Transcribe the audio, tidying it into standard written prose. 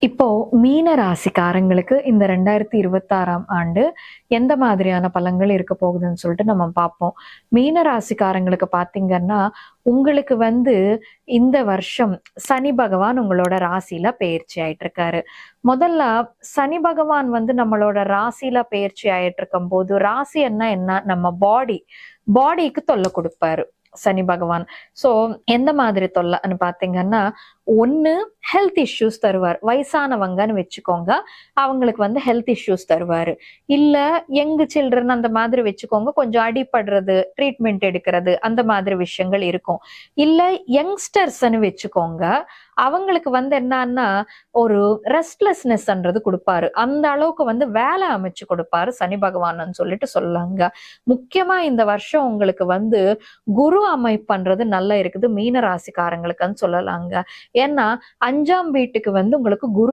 இப்போ மீன ராசிக்காரங்களுக்கு இந்த 2026ஆம் ஆண்டு எந்த மாதிரியான பலன்கள் இருக்க போகுதுன்னு சொல்லிட்டு நம்ம பார்ப்போம். மீன ராசிக்காரங்களுக்கு பார்த்தீங்கன்னா, உங்களுக்கு இந்த வருஷம் சனி பகவான் உங்களோட ராசியில பெயர்ச்சி ஆயிட்டு இருக்காரு. முதல்ல சனி பகவான் நம்மளோட ராசியில பெயர்ச்சி ஆயிட்டு இருக்கும்போது, ராசி என்ன நம்ம பாடிக்கு தொல்லை கொடுப்பாரு சனி பகவான். சோ எந்த மாதிரி தொல்லைன்னு பாத்தீங்கன்னா, ஒண்ணு ஹெல்த் இஷ்யூஸ் தருவார். வயசானவங்கன்னு வச்சுக்கோங்க, அவங்களுக்கு ஹெல்த் இஷ்யூஸ் தருவாரு. இல்ல யங் சில்ட்ரன் அந்த மாதிரி வச்சுக்கோங்க, கொஞ்சம் அடிபடுறது, ட்ரீட்மெண்ட் எடுக்கிறது அந்த மாதிரி விஷயங்கள் இருக்கும். இல்ல யங்ஸ்டர்ஸ்ன்னு வச்சுக்கோங்க, அவங்களுக்கு என்னன்னா ஒரு ரெஸ்ட்லெஸ்னஸ்ன்றது கொடுப்பாரு. அந்த அளவுக்கு வேலை அமைச்சு கொடுப்பாரு சனி பகவான்னு சொல்லிட்டு சொல்லலாங்க. முக்கியமா இந்த வருஷம் உங்களுக்கு குரு அமைப்புன்றது நல்லா இருக்குது மீன ராசிக்காரங்களுக்குன்னு சொல்லலாங்க. ஏன்னா 5ஆம் வீட்டுக்கு உங்களுக்கு குரு